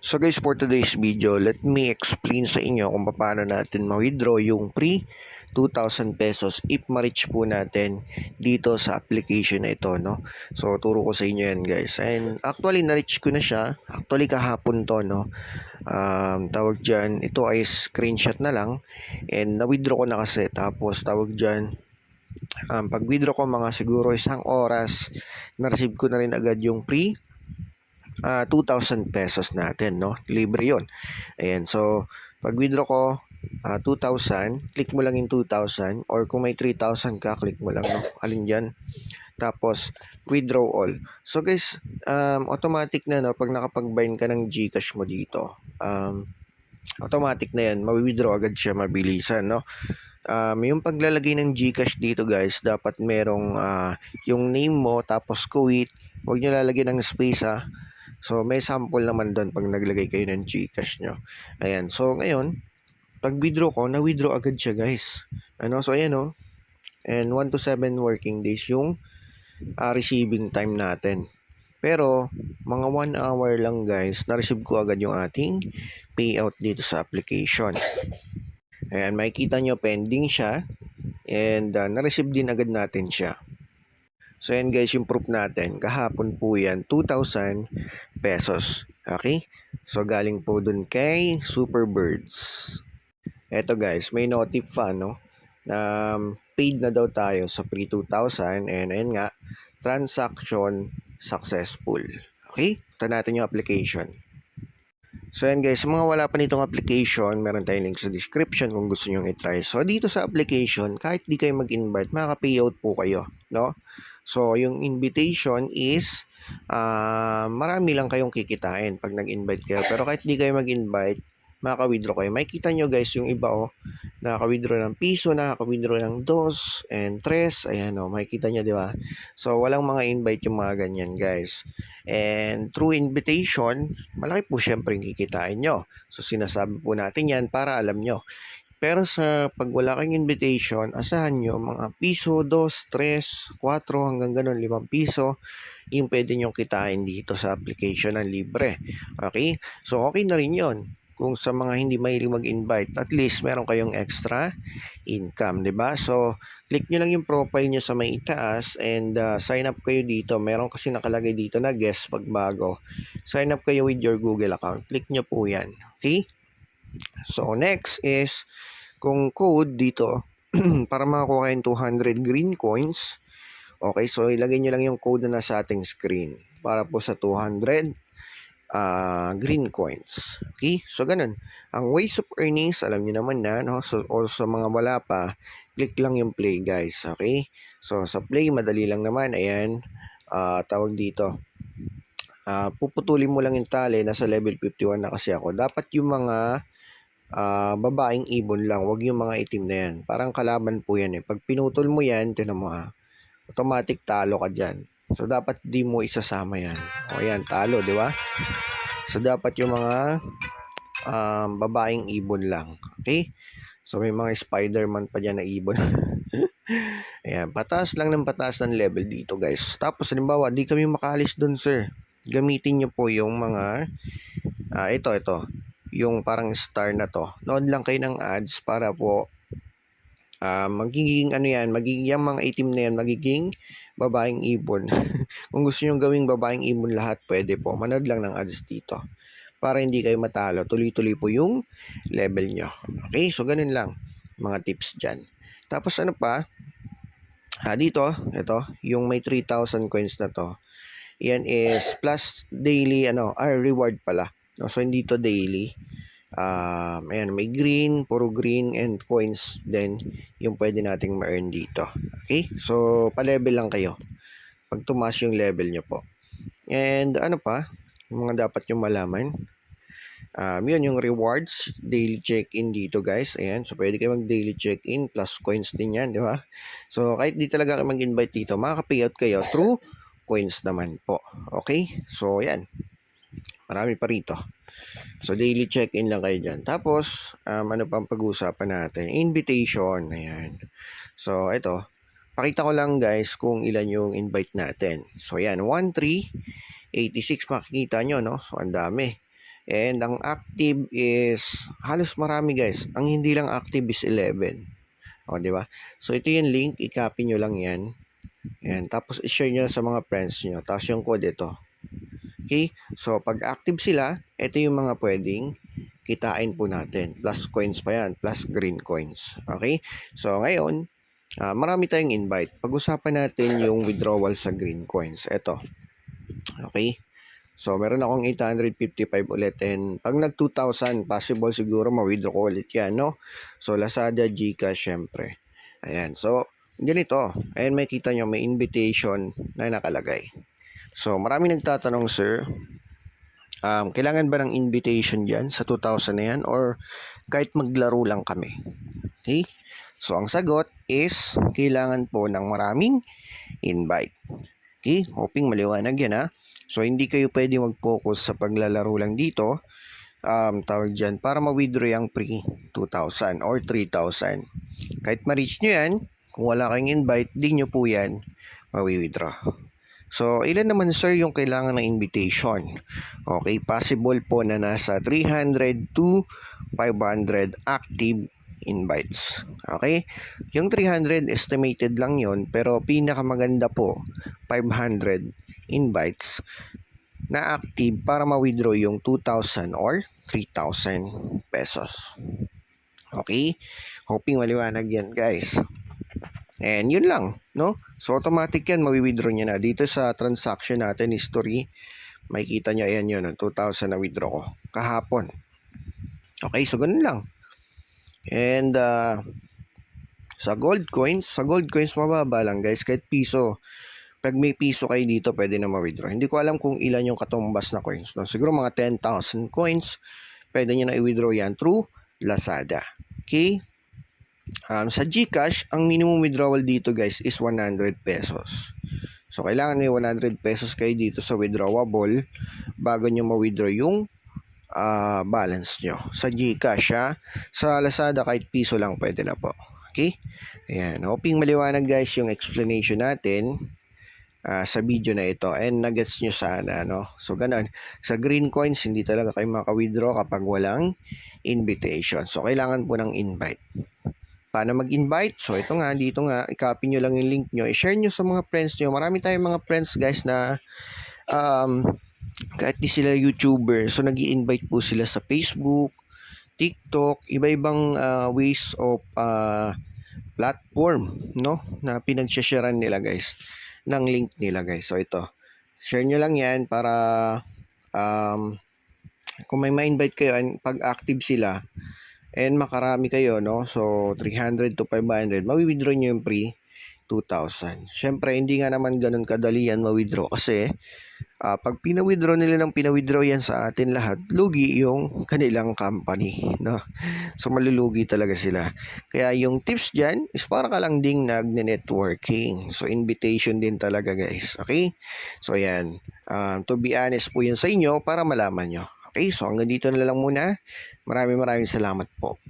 So guys, for today's video, let me explain sa inyo kung paano natin ma-withdraw yung pre 2,000 pesos if ma-reach po natin dito sa application na ito, no? So, turo ko sa inyo yan, guys. And actually, na-reach ko na siya. Actually, kahapon to, no? Tawag dyan, ito ay screenshot na lang. And na-withdraw ko na kasi. Tapos, tawag dyan, pag-withdraw ko mga siguro isang oras, na-receive ko na rin agad yung pre 2,000 pesos natin, no? Libre yon. Ayan, so pag withdraw ko 2,000, click mo lang yung 2,000 or kung may 3,000 ka, click mo lang, no? Alin dyan. Tapos, withdraw all. So guys, automatic na, no? Pag nakapag-bind ka ng GCash mo dito, automatic na yan. Ma-withdraw agad siya, mabilisan, no? Yung paglalagay ng GCash dito guys, dapat merong yung name mo, tapos kuwit. Huwag nyo lalagyan ng space ha. So, may sample naman doon pag naglagay kayo ng GCash nyo. Ayan. So, ngayon, pag withdraw ko, na-withdraw agad siya, guys. So, ayan, oh. And 1 to 7 working days yung receiving time natin. Pero, mga 1 hour lang, guys, na-receive ko agad yung ating payout dito sa application. Ayan, makikita nyo, pending siya. And, na-receive din agad natin siya. So, yan guys, yung proof natin. Kahapon po yan, 2,000 pesos. Okay? So, galing po dun kay Superbirds. Eto guys, may notif pa, no? Na paid na daw tayo sa pre 2,000 and ayun nga, transaction successful. Okay? Ito natin yung application. So yan guys, sa mga wala pa nitong application, meron tayong link sa description kung gusto nyo i-try. So dito sa application, kahit di kayo mag-invite, makaka-payout po kayo, no? So yung invitation is, marami lang kayong kikitain pag nag-invite kayo. Pero kahit di kayo mag-invite, makaka-withdraw kayo. Makikita nyo guys yung iba, nakaka-withdraw ng piso, nakaka-withdraw ng 2 and 3. Ayan, makikita nyo, di ba? So walang mga invite yung mga ganyan guys. And through invitation, malaki po syempre yung kikitain nyo. So sinasabi po natin yan para alam nyo. Pero sa pag wala kang invitation, asahan nyo mga piso, 2, 3, 4 hanggang ganun, 5 piso yung pwede nyo kitain dito sa application ng libre. Okay? So okay na rin yon. Kung sa mga hindi mahilig mag-invite, at least meron kayong extra income, 'di ba? So, click nyo lang yung profile nyo sa may itaas and sign up kayo dito. Meron kasi nakalagay dito na guest pag bago. Sign up kayo with your Google account. Click nyo po yan. Okay? So, next is kung code dito para makakuha kayong 200 green coins. Okay, so ilagay nyo lang yung code na nasa ating screen para po sa 200 green coins. Okay? So, ganun. Ang ways of earnings, alam niyo naman na, no? So, also mga wala pa, click lang yung play, guys. Okay? So, sa play, madali lang naman. Ayan. Tawag dito. Puputulin mo lang yung tali. Nasa level 51 na kasi ako. Dapat yung mga babaeng ibon lang. Huwag yung mga itim na yan. Parang kalaban po yan eh. Pag pinutol mo yan, tinan mo automatic talo ka dyan. So, dapat di mo isasama yan. O, yan, talo, di ba? So, dapat yung mga babaeng ibon lang. Okay? So, may mga Spider-Man pa dyan na ibon. Ayan, pataas lang ng pataas ng level dito, guys. Tapos, halimbawa, di kami makaalis dun, sir. Gamitin nyo po yung mga, ito. Yung parang star na to. Nood lang kayo ng ads para po magiging magiging yung mga itim na yan, magiging babaeng ibon. Kung gusto nyo gawing babaeng ibon lahat, pwede po. Manood lang ng ads dito. Para hindi kayo matalo. Tuloy-tuloy po yung level nyo. Okay? So, ganun lang. Mga tips dyan. Tapos, ano pa? Dito, ito, yung may 3,000 coins na to. Yan is plus daily, reward pala. No? So, hindi to daily. Ayan, may green, puro green and coins then yung pwede nating ma-earn dito. Okay? So, pa-level lang kayo. Pag tumaas yung level nyo po. And ano pa? Yung mga dapat yung malaman. Yun yung rewards, daily check-in dito guys. Ayan, so pwede kayo mag-daily check-in plus coins din yan, di ba? So, kahit di talaga kayo mag-invite dito, makaka-payout kayo through coins naman po. Okay? So, yan. Marami pa rito. So, daily check-in lang kayo dyan. Tapos, ano pang pag-uusapan natin? Invitation. Ayan. So, ito. Pakita ko lang guys kung ilan yung invite natin. So, ayan. 1386 makikita nyo, no? So, ang dami. And ang active is halos marami guys. Ang hindi lang active is 11. O, di ba? So, ito yung link. I-copy nyo lang yan. Yan. Tapos, i-share nyo sa mga friends nyo. Tapos, yung code ito. Okay? So, pag active sila, ito yung mga pwedeng kitain po natin. Plus coins pa yan. Plus green coins. Okay? So, ngayon, marami tayong invite. Pag-usapan natin yung withdrawal sa green coins. Ito. Okay? So, meron akong 855 ulit. And pag nag 2,000, possible siguro ma-withdraw ko ulit yan, no? So, Lazada, Gcash, syempre. Ayan. So, ganito. Ayan, makita nyo, may invitation na nakalagay. So, marami nagtatanong, sir, kailangan ba ng invitation dyan sa 2,000 na yan or kahit maglaro lang kami? Okay? So, ang sagot is kailangan po ng maraming invite. Okay? Hoping maliwanag yan, ha? So, hindi kayo pwede mag-focus sa paglalaro lang dito. Tawag dyan, para ma-withdraw yung pre 2,000 or 3,000. Kahit ma-reach nyo yan, kung wala kayong invite, di nyo po yan ma-withdraw. So, ilan naman sir yung kailangan ng invitation? Okay, possible po na nasa 300 to 500 active invites. Okay? Yung 300 estimated lang yon, pero pinakamaganda po 500 invites na active para ma-withdraw yung 2,000 or 3,000 pesos. Okay? Hoping maliwanag yan guys. And yun lang, no? So automatic yan, mawi-withdraw nyo na. Dito sa transaction natin, history, makikita nyo, ayan yun, 2,000 na withdraw ko kahapon. Okay, so ganun lang. And sa gold coins mababa lang guys, kahit piso. Pag may piso kayo dito, pwede na ma-withdraw. Hindi ko alam kung ilan yung katumbas na coins. No? Siguro mga 10,000 coins, pwede nyo na i-withdraw yan through Lazada. Okay? Sa Gcash, ang minimum withdrawal dito guys is 100 pesos. So, kailangan may 100 pesos kayo dito sa withdrawable bago nyo ma-withdraw yung balance nyo. Sa Gcash, ha? Sa Lazada, kahit piso lang pwede na po. Okay? Ayan. Hoping maliwanag guys yung explanation natin sa video na ito. And nagets nyo sana, no? So, ganun. Sa green coins, hindi talaga kayo maka-withdraw kapag walang invitation. So, kailangan po ng invite. Paano mag-invite? So, ito nga, dito nga, i-copy nyo lang yung link nyo. I-share nyo sa mga friends nyo. Marami tayong mga friends, guys, na kahit di sila YouTuber. So, nag-i-invite po sila sa Facebook, TikTok, iba-ibang ways of platform, no? Na pinag-sharean nila, guys, ng link nila, guys. So, ito. Share nyo lang yan para kung may ma-invite kayo, pag active sila, and makarami kayo, no? So, 300 to 500, mawi-withdraw nyo yung pre 2,000. Siyempre, hindi nga naman ganun kadali yan ma-withdraw kasi pag pina-withdraw nila ng pina-withdraw yan sa atin lahat, lugi yung kanilang company, no? So, malulugi talaga sila. Kaya yung tips dyan is para ka lang ding nag-networking. So, invitation din talaga guys. Okay? So, yan. To be honest po yun sa inyo para malaman nyo. Okay? So, hanggang dito na lang muna. Maraming salamat po.